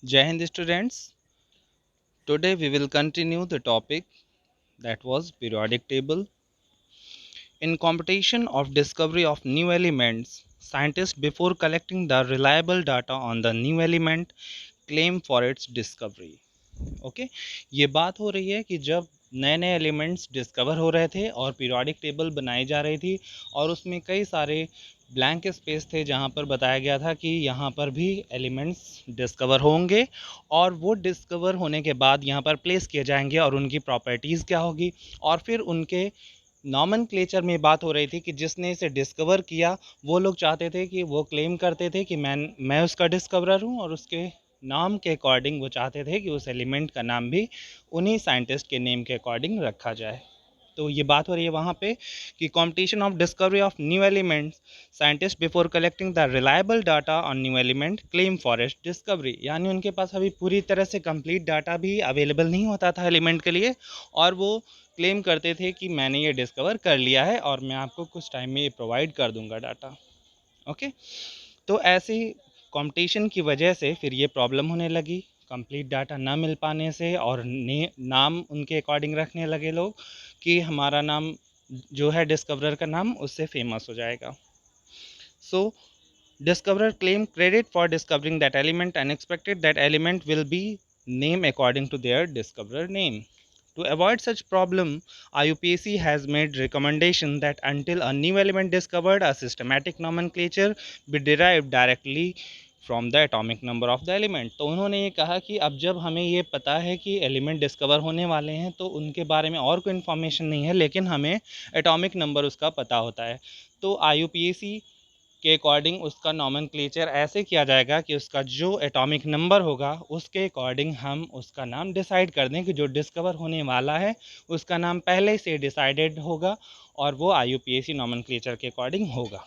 Jai Hind students. Today we will continue the topic that was periodic table. In competition of discovery of new elements, scientists before collecting the reliable data on the new element claim for its discovery. Okay ये बात हो रही है कि जब नए नए elements discover हो रहे थे और पीरियोडिक टेबल बनाई जा रही थी और उसमें कई सारे ब्लैंक स्पेस थे जहाँ पर बताया गया था कि यहाँ पर भी एलिमेंट्स डिस्कवर होंगे और वो डिस्कवर होने के बाद यहाँ पर प्लेस किए जाएंगे और उनकी प्रॉपर्टीज़ क्या होगी और फिर उनके नॉमेनक्लेचर में बात हो रही थी कि जिसने इसे डिस्कवर किया वो लोग चाहते थे कि वो क्लेम करते थे कि मैं उसका डिस्कवरर हूँ और उसके नाम के अकॉर्डिंग वो चाहते थे कि उस एलिमेंट का नाम भी उन्हीं साइंटिस्ट के नेम के अकॉर्डिंग रखा जाए। तो ये बात हो रही है वहाँ पे कि competition of discovery of new elements scientist before collecting the reliable data on new element claim for its discovery, यानी उनके पास अभी पूरी तरह से कंप्लीट डाटा भी अवेलेबल नहीं होता था एलिमेंट के लिए और वो क्लेम करते थे कि मैंने ये डिस्कवर कर लिया है और मैं आपको कुछ टाइम में ये प्रोवाइड कर दूंगा डाटा। ओके तो ऐसी कंपटीशन की वजह से फिर ये प्रॉब्लम होने लगी, कंप्लीट डाटा ना मिल पाने से और नाम उनके अकॉर्डिंग रखने लगे लोग कि हमारा नाम जो है डिस्कवरर का नाम उससे फेमस हो जाएगा। सो discoverer claim credit for discovering that element and expected that element will be named according to their discoverer name. To avoid such problem, IUPAC has made recommendation that until a new element discovered, a systematic nomenclature be derived directly from the atomic number of the element. तो उन्होंने ये कहा कि अब जब हमें ये पता है कि एलिमेंट डिस्कवर होने वाले हैं तो उनके बारे में और कोई इन्फॉर्मेशन नहीं है लेकिन हमें एटॉमिक नंबर उसका पता होता है, तो IUPAC के अकॉर्डिंग उसका नॉमेनक्लेचर ऐसे किया जाएगा कि उसका जो एटॉमिक नंबर होगा उसके अकॉर्डिंग हम उसका नाम डिसाइड कर दें कि जो डिस्कवर होने वाला है उसका नाम पहले से डिसाइडेड होगा और वो IUPAC नॉमेनक्लेचर के अकॉर्डिंग होगा।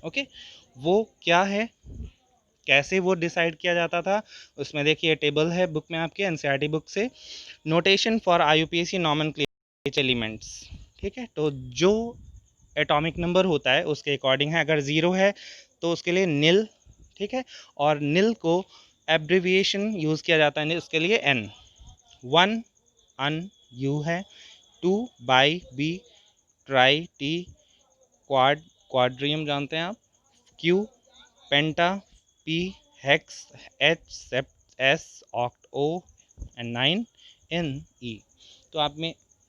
ओके वो क्या है, कैसे वो डिसाइड किया जाता था, उसमें देखिए टेबल है बुक में आपके NCERT बुक से, notation for IUPAC nomenclature elements. ठीक है, तो जो एटॉमिक नंबर होता है उसके अकॉर्डिंग है, अगर ज़ीरो है तो उसके लिए नील, ठीक है, और नील को एब्रिविएशन यूज़ किया जाता है उसके लिए N, 1 अन यू है, 2 बाई बी, ट्राई टी, क्वाड्रियम जानते हैं आप, Q penta, P hex, H सेप्ट, S oct, O and 9 N E। तो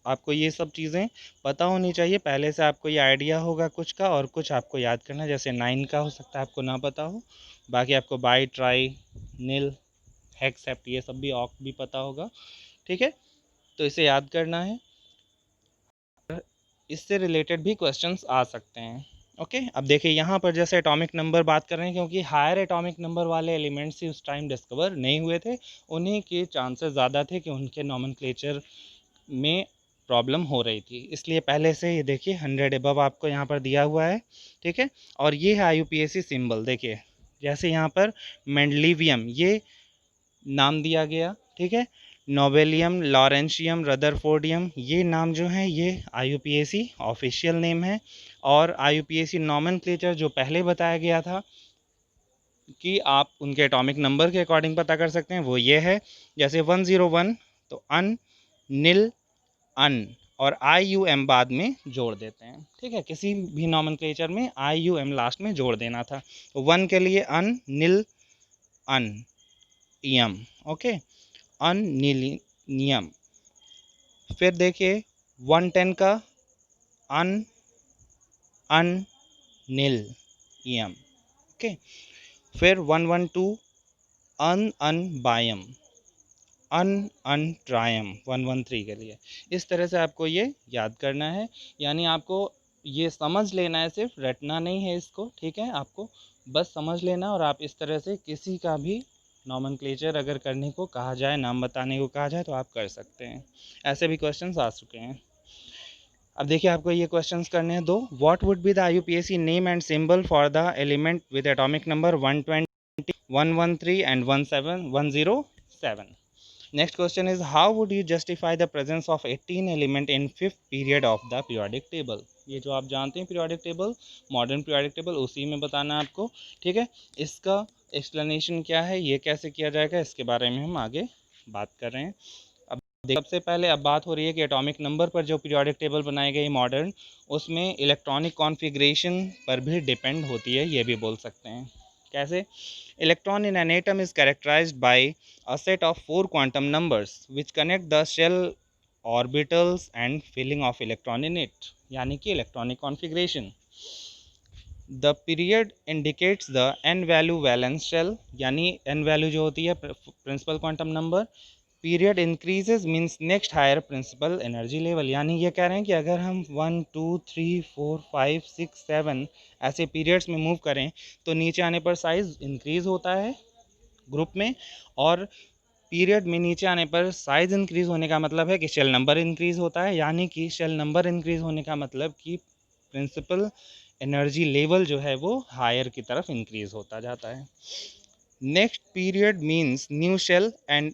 आपको ये सब चीज़ें पता होनी चाहिए, पहले से आपको ये आइडिया होगा कुछ का और कुछ आपको याद करना, जैसे 9 का हो सकता है आपको ना पता हो, बाकी आपको बाई, ट्राई, नील, हेक्स, सेप्ट ये सब भी ऑक्ट भी पता होगा। ठीक है, तो इसे याद करना है, इससे रिलेटेड भी क्वेश्चंस आ सकते हैं। ओके अब देखिए यहाँ पर जैसे एटॉमिक नंबर बात कर रहे हैं क्योंकि हायर एटॉमिक नंबर वाले एलिमेंट्स ही उस टाइम डिस्कवर नहीं हुए थे, उन्हीं के चांसेस ज़्यादा थे कि उनके नॉमेनक्लेचर में प्रॉब्लम हो रही थी, इसलिए पहले से ये देखिए 100 अबव आपको यहाँ पर दिया हुआ है। ठीक है, और ये है IUPAC सिंबल, देखिए जैसे यहाँ पर मेंडलीवियम ये नाम दिया गया, ठीक है, नोबेलियम, लॉरेंशियम, रदरफोर्डियम ये नाम जो हैं ये IUPAC ऑफिशियल नेम है। और IUPAC नॉमेनक्लेचर जो पहले बताया गया था कि आप उनके एटॉमिक नंबर के अकॉर्डिंग पता कर सकते हैं वो ये है, जैसे 101 तो अन, नील, अन और IUM बाद में जोड़ देते हैं। ठीक है, किसी भी नॉमेनक्लेचर में IUM लास्ट में जोड़ देना था, तो 1 के लिए अन, नील, अन, यम, ओके, अननीलियम। फिर देखिए 110 का अन, अन, नील, यम, ओके। फिर 112 अन बायम, अन ट्रायम 113 के लिए। इस तरह से आपको ये याद करना है, यानी आपको ये समझ लेना है, सिर्फ रटना नहीं है इसको। ठीक है, आपको बस समझ लेना और आप इस तरह से किसी का भी नॉमेनक्लेचर अगर करने को कहा जाए, नाम बताने को कहा जाए तो आप कर सकते हैं, ऐसे भी क्वेश्चंस आ चुके हैं। अब देखिए आपको ये क्वेश्चंस करने हैं दो, what would be the IUPAC name and symbol for the element with atomic number 120, 113 and 107। Next question is how would you justify the presence of 18 element in fifth period of the periodic table। ये जो आप जानते हैं periodic table, modern periodic table, उसी में बताना है आपको। ठीक है, इसका एक्सप्लेनेशन क्या है, ये कैसे किया जाएगा, इसके बारे में हम आगे बात कर रहे हैं। अब सबसे पहले अब बात हो रही है कि एटॉमिक नंबर पर जो पीरियोडिक टेबल बनाई गई मॉडर्न, उसमें इलेक्ट्रॉनिक कॉन्फ़िगरेशन पर भी डिपेंड होती है, ये भी बोल सकते हैं। कैसे? Electron in an atom is characterized by a set of 4 quantum numbers which connect the shell orbitals and filling of electron in it, यानी कि electronic configuration. The period indicates the n value valence shell, यानी n value जो होती है principal quantum number, period increases means next higher principal energy level, यानी ये कह रहे हैं कि अगर हम 1 2 3 4 5 6 7 ऐसे पीरियड्स में मूव करें तो नीचे आने पर साइज इंक्रीज होता है ग्रुप में, और पीरियड में नीचे आने पर साइज इंक्रीज होने का मतलब है कि शेल नंबर इंक्रीज होता है, यानी कि शेल नंबर इंक्रीज होने का मतलब कि प्रिंसिपल एनर्जी लेवल जो है वो हायर की तरफ इंक्रीज होता जाता है। Next period means new shell and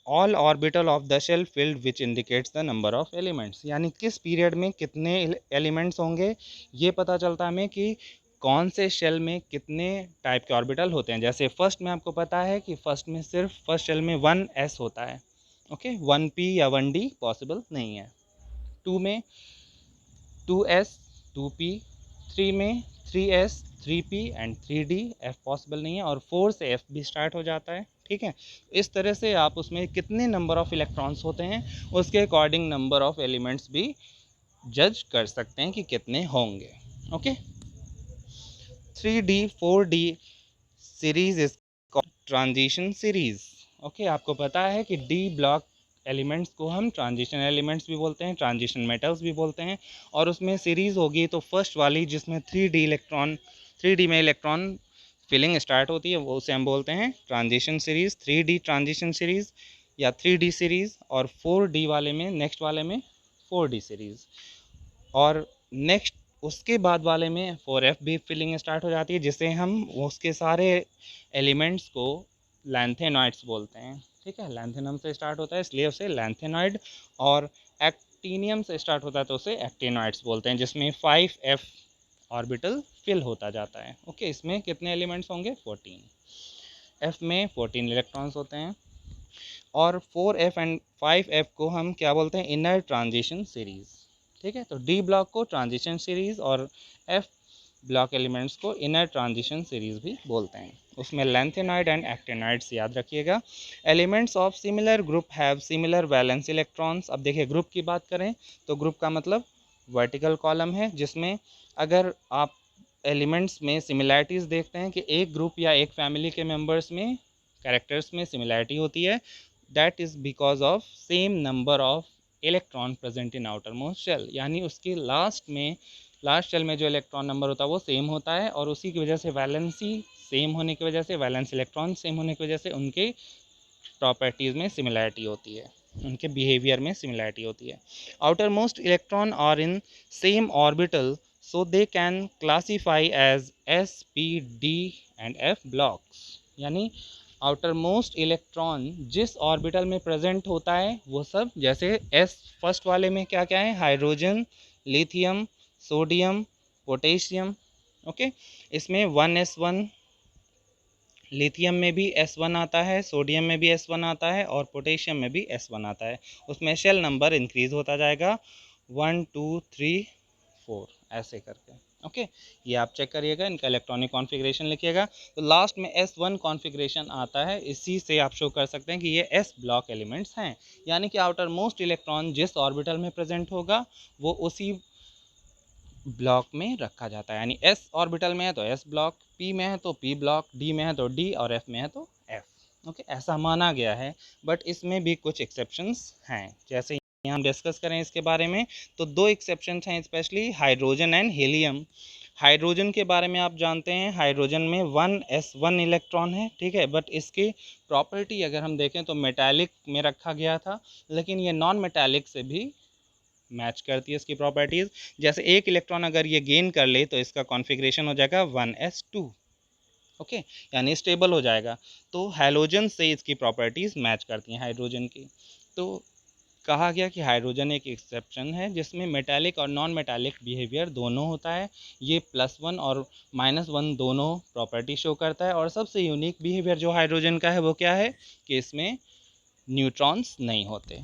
all orbital of the shell filled which indicates the number of elements, यानी किस पीरियड में कितने एलिमेंट्स होंगे ये पता चलता है हमें कि कौन से शेल में कितने टाइप के ऑर्बिटल होते हैं। जैसे फर्स्ट में आपको पता है कि फर्स्ट में सिर्फ फर्स्ट शेल में 1s होता है, ओके, 1p या 1d पॉसिबल नहीं है। 2 में 2s 2p, 3 में 3s 3p and 3d f possible नहीं है, और 4 से f भी स्टार्ट हो जाता है, ठीक है। इस तरह से आप उसमें कितने नंबर ऑफ इलेक्ट्रॉन्स होते हैं उसके अकॉर्डिंग नंबर ऑफ एलिमेंट्स भी जज कर सकते हैं कि कितने होंगे, okay. 3d 4d series is transition series, okay. आपको पता है कि डी ब्लॉक एलिमेंट्स को हम ट्रांजिशन एलिमेंट्स भी बोलते हैं, ट्रांजिशन मेटल्स भी बोलते हैं, और उसमें सीरीज़ होगी तो फर्स्ट वाली जिसमें 3D में इलेक्ट्रॉन फिलिंग स्टार्ट होती है वो उसे हम बोलते हैं transition series, 3D transition series या 3D सीरीज़, और 4D वाले में नेक्स्ट वाले में 4D सीरीज़, और नेक्स्ट उसके बाद वाले में 4F भी फिलिंग स्टार्ट हो जाती है, जिसे हम उसके सारे एलिमेंट्स को लैंथेनॉइड्स बोलते हैं, ठीक है। लैंथेनम से स्टार्ट होता है इसलिए उसे लैंथेनॉइड, और एक्टीनियम से स्टार्ट होता है तो उसे एक्टिनॉइड्स बोलते हैं, जिसमें 5f ऑर्बिटल फिल होता जाता है, ओके। इसमें कितने एलिमेंट्स होंगे? 14। f में 14 इलेक्ट्रॉन्स होते हैं, और 4f एंड 5f को हम क्या बोलते हैं? इनर ट्रांजिशन सीरीज़, ठीक है। तो डी ब्लॉक को ट्रांजिशन सीरीज़ और एफ ब्लॉक एलिमेंट्स को इनर ट्रांजिशन सीरीज़ भी बोलते हैं। उसमें लैंथेनॉइड एंड एक्टिनॉइड्स याद रखिएगा। Elements of similar group have similar valence electrons. अब देखिए ग्रुप की बात करें तो ग्रुप का मतलब वर्टिकल कॉलम है, जिसमें अगर आप एलिमेंट्स में सिमिलैरिटीज़ देखते हैं कि एक ग्रुप या एक फैमिली के मेम्बर्स में कैरेक्टर्स में सिमिलैरिटी होती है, that is because of same number of electron present in outermost shell, यानी उसकी लास्ट शेल में जो इलेक्ट्रॉन नंबर होता है वो सेम होता है, और उसी की वजह से वैलेंसी सेम होने की वजह से, वैलेंस इलेक्ट्रॉन सेम होने की वजह से उनके प्रॉपर्टीज़ में सिमिलैरिटी होती है, उनके बिहेवियर में सिमिलैरिटी होती है। Outermost electron are in same orbital, so they can classify as s p d and f blocks, यानी आउटर मोस्ट इलेक्ट्रॉन जिस ऑर्बिटल में प्रेजेंट होता है वो सब, जैसे s फर्स्ट वाले में क्या क्या है? Hydrogen, lithium, sodium, potassium, okay. इसमें 1s1, लिथियम में भी S1 आता है, सोडियम में भी S1 आता है, और पोटेशियम में भी S1 आता है। उसमें शेल नंबर इंक्रीज होता जाएगा 1 2 3 4 ऐसे करके, ओके। ये आप चेक करिएगा, इनका इलेक्ट्रॉनिक कॉन्फ़िगरेशन लिखिएगा। तो लास्ट में S1 कॉन्फ़िगरेशन आता है, इसी से आप शो कर सकते हैं कि ये S ब्लॉक एलिमेंट्स हैं, यानी कि आउटर मोस्ट इलेक्ट्रॉन जिस ऑर्बिटल में प्रेजेंट होगा वो उसी ब्लॉक में रखा जाता है, यानी s ऑर्बिटल में है तो s ब्लॉक, p में है तो p ब्लॉक, d में है तो d, और f में है तो f, ओके। ऐसा माना गया है, बट इसमें भी कुछ एक्सेप्शंस हैं। जैसे यहाँ हम डिस्कस करें इसके बारे में तो दो एक्सेप्शंस हैं, specially hydrogen and helium. Hydrogen के बारे में आप जानते हैं, हाइड्रोजन में 1s1 इलेक्ट्रॉन है, ठीक है, बट इसकी प्रॉपर्टी अगर हम देखें तो मेटालिक में रखा गया था, लेकिन ये नॉन मेटालिक से भी मैच करती है इसकी प्रॉपर्टीज़। जैसे एक इलेक्ट्रॉन अगर ये गेन कर ले तो इसका कॉन्फ़िगरेशन हो जाएगा 1s2, ओके, यानी स्टेबल हो जाएगा। तो हैलोजन से इसकी प्रॉपर्टीज़ मैच करती हैं हाइड्रोजन की। तो कहा गया कि हाइड्रोजन एक एक्सेप्शन है जिसमें मेटालिक और नॉन मेटालिक बिहेवियर दोनों होता है। ये +1 और -1 दोनों प्रॉपर्टी शो करता है। और सबसे यूनिक बिहेवियर जो हाइड्रोजन का है वो क्या है कि इसमें न्यूट्रॉन्स नहीं होते।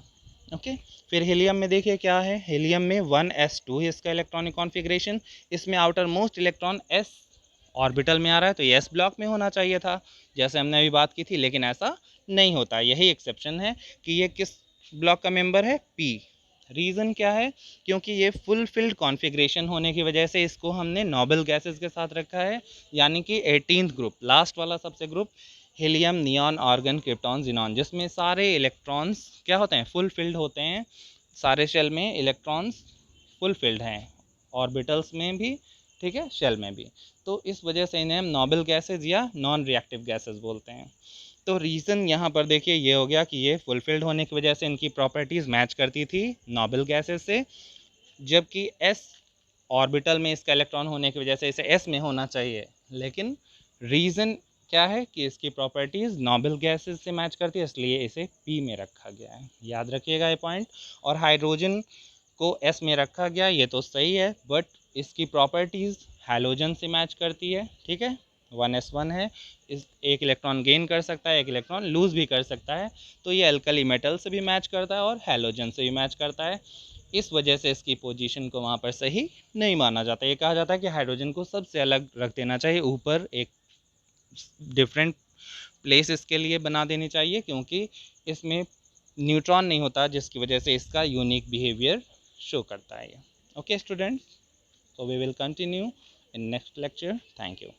ओके, फिर हीलियम में देखिए क्या है। हीलियम में 1s2 है इसका इलेक्ट्रॉनिक कॉन्फ़िगरेशन। इसमें outer most electron s orbital में आ रहा है, तो ये s ब्लॉक में होना चाहिए था जैसे हमने अभी बात की थी, लेकिन ऐसा नहीं होता। यही एक्सेप्शन है कि ये किस ब्लॉक का मेंबर है, p। रीज़न क्या है, क्योंकि ये फुल फिल्ड कॉन्फ़िगरेशन होने की वजह से इसको हमने नोबल गैसेस के साथ रखा है, यानी कि 18th ग्रुप, लास्ट वाला सबसे group, helium, neon, argon, krypton, xenon, जिसमें सारे इलेक्ट्रॉन्स क्या होते हैं, फुल फिल्ड होते हैं। सारे शेल में इलेक्ट्रॉन्स फुल फिल्ड हैं, ऑर्बिटल्स में भी, ठीक है, शेल में भी। तो इस वजह से इन्हें हम नोबल गैसेज या नॉन रिएक्टिव गैसेज बोलते हैं। तो रीज़न यहाँ पर देखिए ये हो गया कि ये फुलफिल्ड होने की वजह से इनकी प्रॉपर्टीज़ मैच करती थी नोबल गैसेज से, जबकि s ऑर्बिटल में इसका इलेक्ट्रॉन होने की वजह से इसे s में होना चाहिए, लेकिन रीज़न क्या है कि इसकी प्रॉपर्टीज़ नोबल गैसेज से मैच करती है, इसलिए इसे p में रखा गया है। याद रखिएगा ये पॉइंट। और हाइड्रोजन को s में रखा गया, ये तो सही है, बट इसकी प्रॉपर्टीज़ हैलोजन से मैच करती है, ठीक है। 1s1 है, इस एक इलेक्ट्रॉन गेन कर सकता है, एक इलेक्ट्रॉन लूज़ भी कर सकता है, तो ये अल्कली मेटल से भी मैच करता है और हैलोजन से भी मैच करता है। इस वजह से इसकी पोजीशन को वहाँ पर सही नहीं माना जाता। ये कहा जाता है कि हाइड्रोजन को सबसे अलग रख देना चाहिए, ऊपर एक डिफरेंट प्लेस इसके लिए बना देनी चाहिए, क्योंकि इसमें न्यूट्रॉन नहीं होता, जिसकी वजह से इसका यूनिक बिहेवियर शो करता है। Okay students, so we will continue in next lecture. Thank you.